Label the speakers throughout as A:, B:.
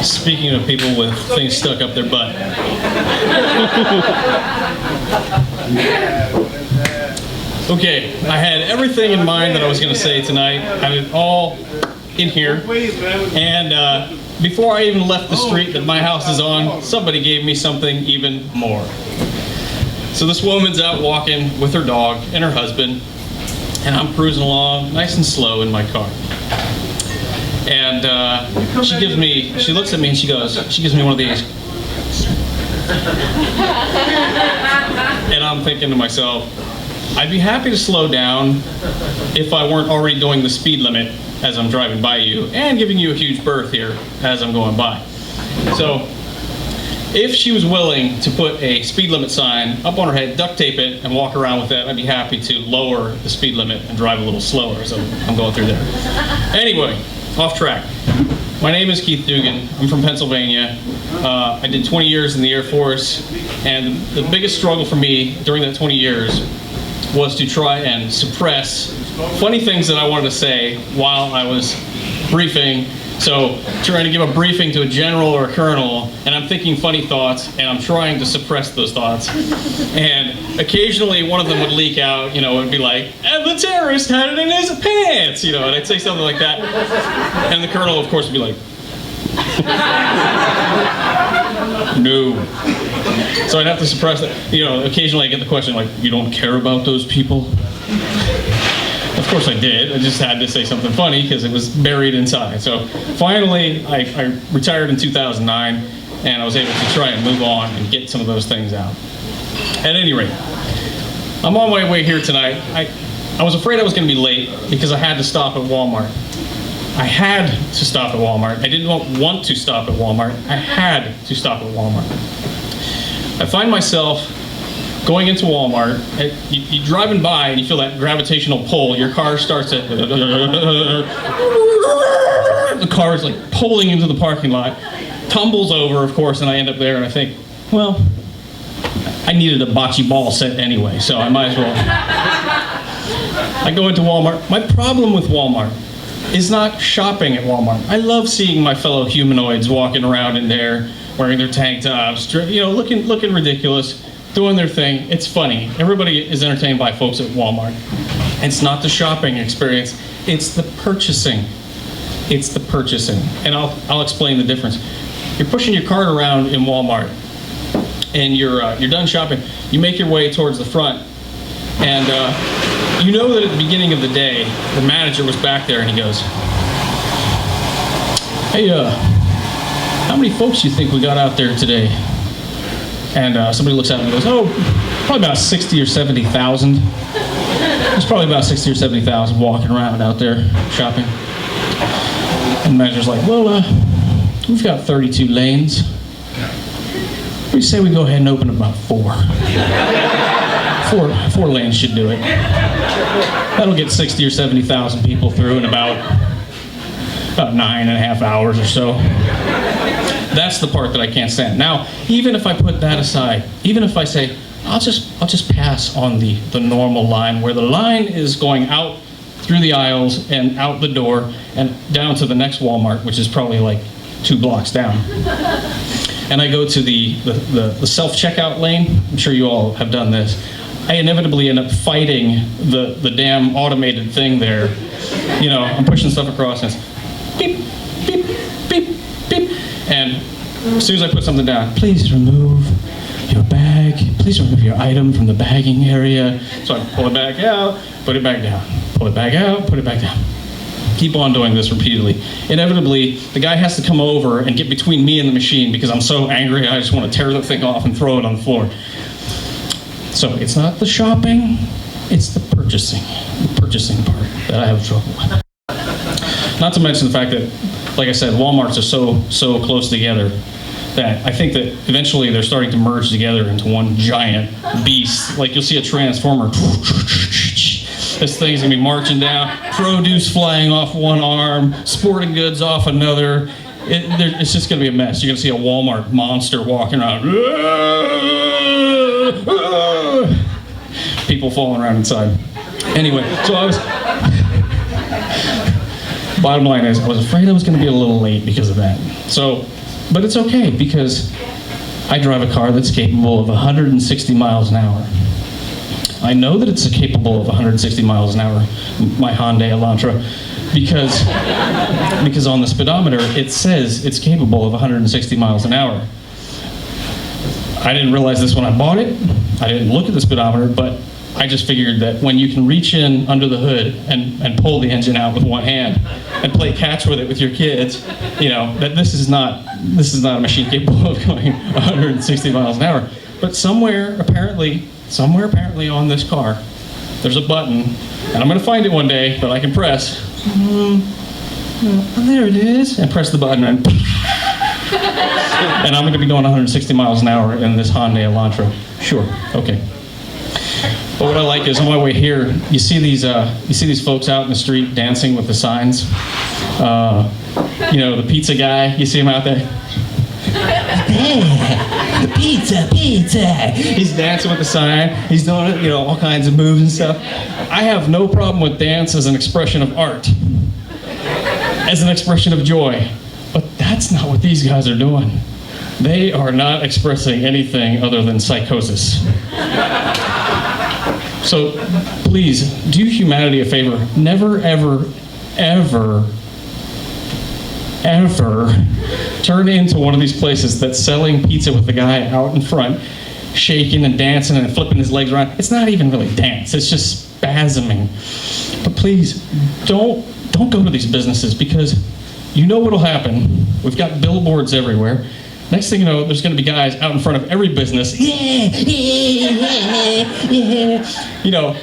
A: Speaking of people with things stuck up their butt. Okay, I had everything in mind that I was going to say tonight. I had it all in here. And before I even left the street that my house is on, somebody gave me something even more. So this woman's out walking with her dog and her husband, and I'm cruising along nice and slow in my car. And she looks at me and she gives me one of these. And I'm thinking to myself, I'd be happy to slow down if I weren't already doing the speed limit as I'm driving by you and giving you a huge berth here as I'm going by. So if she was willing to put a speed limit sign up on her head, duct tape it, and walk around with that, I'd be happy to lower the speed limit and drive a little slower. So I'm going through there. Anyway, off track. My name is Keith Dugan. I'm from Pennsylvania. I did 20 years in the Air Force, and the biggest struggle for me during that 20 years was to try and suppress funny things that I wanted to say while I was briefing. So trying to give a briefing to a general or a colonel, and I'm thinking funny thoughts, and I'm trying to suppress those thoughts. And occasionally one of them would leak out, it would be like, and the terrorist had it in his pants, and I'd say something like that. And the colonel, of course, would be like, no. So I'd have to suppress that. Occasionally I get the question like, you don't care about those people? Of course I did. I just had to say something funny because it was buried inside. So finally, I retired in 2009, and I was able to try and move on and get some of those things out. At any rate, I'm on my way here tonight. I was afraid I was going to be late because I had to stop at Walmart. I had to stop at Walmart. I didn't want to stop at Walmart. I had to stop at Walmart. I find myself going into Walmart, you're driving by and you feel that gravitational pull. Your car starts at, the car is like pulling into the parking lot, tumbles over, of course, and I end up there and I think, well, I needed a bocce ball set anyway, so I might as well. I go into Walmart. My problem with Walmart is not shopping at Walmart. I love seeing my fellow humanoids walking around in there, wearing their tank tops, looking ridiculous, doing their thing. It's funny. Everybody is entertained by folks at Walmart. It's not the shopping experience, it's the purchasing. It's the purchasing. And I'll explain the difference. You're pushing your cart around in Walmart, and you're done shopping. You make your way towards the front, and you know that at the beginning of the day, the manager was back there and he goes, hey, how many folks do you think we got out there today? And somebody looks out and goes, oh, probably about 60 or 70,000. There's probably about 60 or 70,000 walking around out there shopping. And the manager's like, well, we've got 32 lanes. What do you say we go ahead and open about 4? Four lanes should do it. That'll get 60 or 70,000 people through in about 9.5 hours or so. That's the part that I can't stand. Now, even if I put that aside, even if I say, I'll just pass on the normal line, where the line is going out through the aisles and out the door and down to the next Walmart, which is probably like 2 blocks down. And I go to the self-checkout lane. I'm sure you all have done this. I inevitably end up fighting the damn automated thing there. I'm pushing stuff across and it's beep, beep, beep, beep. And as soon as I put something down, please remove your bag. Please remove your item from the bagging area. So I pull it back out, put it back down. Pull it back out, put it back down. Keep on doing this repeatedly. Inevitably, the guy has to come over and get between me and the machine because I'm so angry I just want to tear the thing off and throw it on the floor. So it's not the shopping, it's the purchasing part that I have trouble with. Not to mention the fact that, like I said, Walmarts are so close together that I think that eventually they're starting to merge together into one giant beast. Like you'll see a transformer. This thing's gonna be marching down, produce flying off one arm, sporting goods off another. It's just gonna be a mess. You're gonna see a Walmart monster walking around. people falling around inside. Anyway, so I was, bottom line is, I was afraid I was going to be a little late because of that. So, but it's okay, because I drive a car that's capable of 160 miles an hour. I know that it's capable of 160 miles an hour, my Hyundai Elantra, because on the speedometer it says it's capable of 160 miles an hour. I didn't realize this when I bought it. I didn't look at the speedometer, but I just figured that when you can reach in under the hood and pull the engine out with one hand and play catch with it with your kids, you know, that this is not a machine capable of going 160 miles an hour. But somewhere apparently on this car, there's a button, and I'm gonna find it one day that I can press. There it is, and press the button, and I'm gonna be going 160 miles an hour in this Hyundai Elantra. Sure, okay. But what I like is on my way here, you see these folks out in the street dancing with the signs. You know, the pizza guy, you see him out there? The pizza. He's dancing with the sign. He's doing, you know, all kinds of moves and stuff. I have no problem with dance as an expression of art, as an expression of joy. But that's not what these guys are doing. They are not expressing anything other than psychosis. So please, do humanity a favor. Never, ever, ever, ever turn into one of these places that's selling pizza with the guy out in front, shaking and dancing and flipping his legs around. It's not even really dance, it's just spasming. But please, don't go to these businesses, because you know what'll happen. We've got billboards everywhere. Next thing you know, there's going to be guys out in front of every business, you know,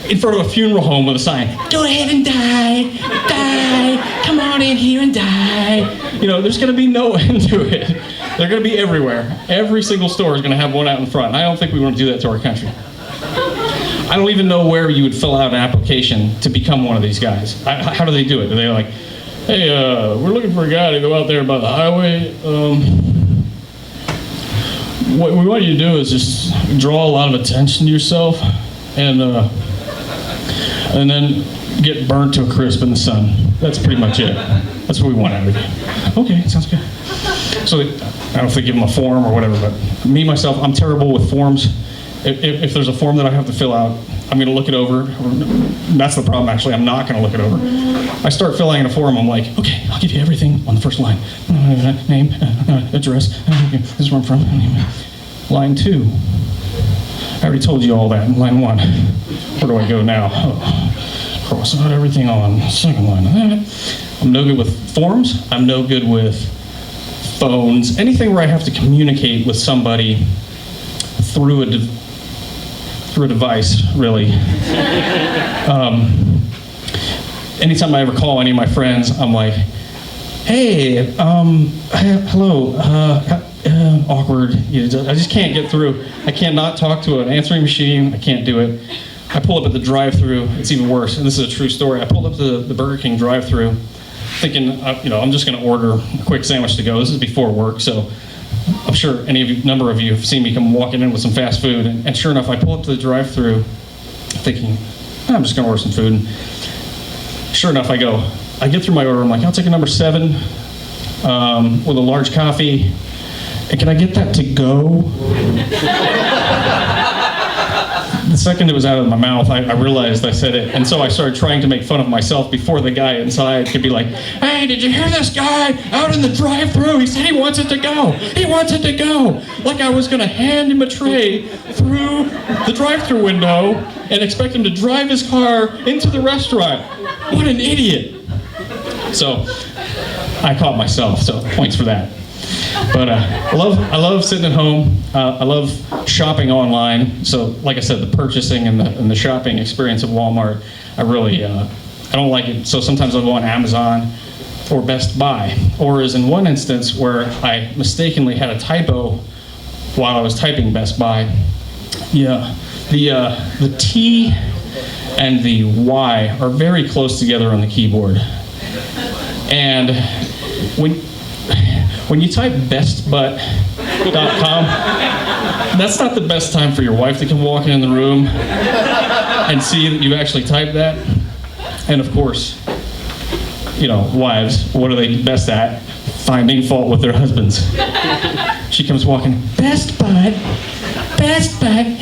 A: in front of a funeral home with a sign, go ahead and die, come on in here and die. You know, there's going to be no end to it. They're going to be everywhere. Every single store is going to have one out in front. I don't think we want to do that to our country. I don't even know where you would fill out an application to become one of these guys. How do they do it? Are they like, hey, we're looking for a guy to go out there by the highway. What we want you to do is just draw a lot of attention to yourself, and then get burnt to a crisp in the sun. That's pretty much it. That's what we want out of you. Okay, sounds good. So I don't know if they give them a form or whatever, but me, myself, I'm terrible with forms. If there's a form that I have to fill out, I'm going to look it over. That's the problem, actually. I'm not going to look it over. I start filling in a form. I'm like, okay, I'll give you everything on the first line. Name, address, this is where I'm from. Line 2. I already told you all that in line 1. Where do I go now? Cross out everything on the second line. I'm no good with forms. I'm no good with phones. Anything where I have to communicate with somebody through a device, really. Anytime I ever call any of my friends, I'm like, hey, hello, awkward. You know, I just can't get through. I cannot talk to an answering machine. I can't do it. I pull up at the drive-thru. It's even worse, and this is a true story. I pulled up to the Burger King drive-thru thinking, you know, I'm just going to order a quick sandwich to go. This is before work, so I'm sure number of you have seen me come walking in with some fast food, and sure enough, I pull up to the drive-thru thinking, I'm just going to order some food. And sure enough, I get through my order. I'm like, I'll take a number 7 with a large coffee. And can I get that to go? The second it was out of my mouth, I realized I said it. And so I started trying to make fun of myself before the guy inside could be like, hey, did you hear this guy out in the drive-thru? He said he wants it to go. He wants it to go. Like I was going to hand him a tray through the drive-thru window and expect him to drive his car into the restaurant. What an idiot. So I caught myself, so points for that. But I love sitting at home. I love shopping online. So, like I said, the purchasing and the shopping experience of Walmart, I don't like it. So sometimes I'll go on Amazon or Best Buy. Or as in one instance where I mistakenly had a typo while I was typing Best Buy. Yeah, the T and the Y are very close together on the keyboard. And when you type bestbutt.com, That's not the best time for your wife to come walking in the room and see that you actually typed that. And of course, you know, wives, what are they best at? Finding fault with their husbands. She comes walking, best bud,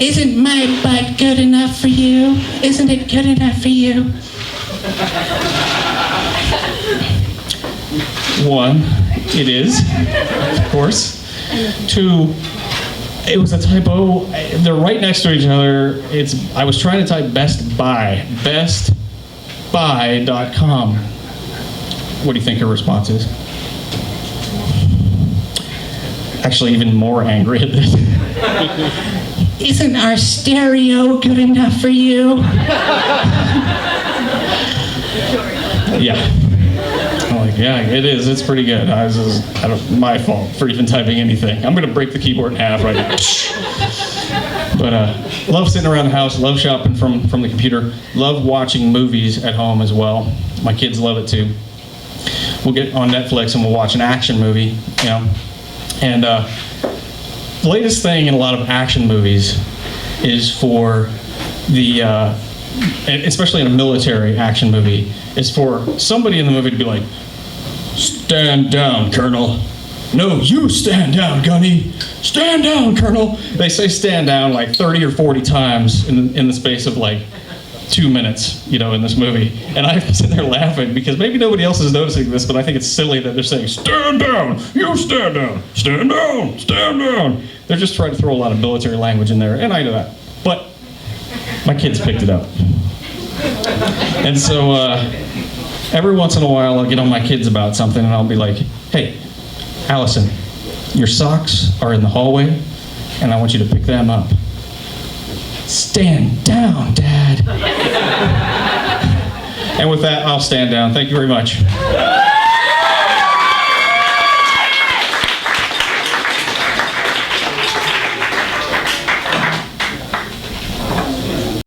A: isn't my butt good enough for you? Isn't it good enough for you? One, it is, of course. Two, it was a typo. They're right next to each other. I was trying to type Best Buy, bestbuy.com. What do you think her response is? Actually, even more angry at this. Isn't our stereo good enough for you? Yeah. I'm like, yeah, it is. It's pretty good. My fault for even typing anything. I'm going to break the keyboard in half right now. But love sitting around the house, love shopping from the computer, love watching movies at home as well. My kids love it too. We'll get on Netflix and we'll watch an action movie, you know. And the latest thing in a lot of action movies is for the, especially in a military action movie, is for somebody in the movie to be like, stand down, Colonel. No, you stand down, Gunny. Stand down, Colonel. They say stand down like 30 or 40 times in the space of like 2 minutes, you know, in this movie. And I'm sitting there laughing because maybe nobody else is noticing this, but I think it's silly that they're saying, stand down, you stand down, stand down, stand down. They're just trying to throw a lot of military language in there, and I know that. But my kids picked it up. And so every once in a while I'll get on my kids about something and I'll be like, hey, Allison, your socks are in the hallway and I want you to pick them up. Stand down, Dad. And with that, I'll stand down. Thank you very much.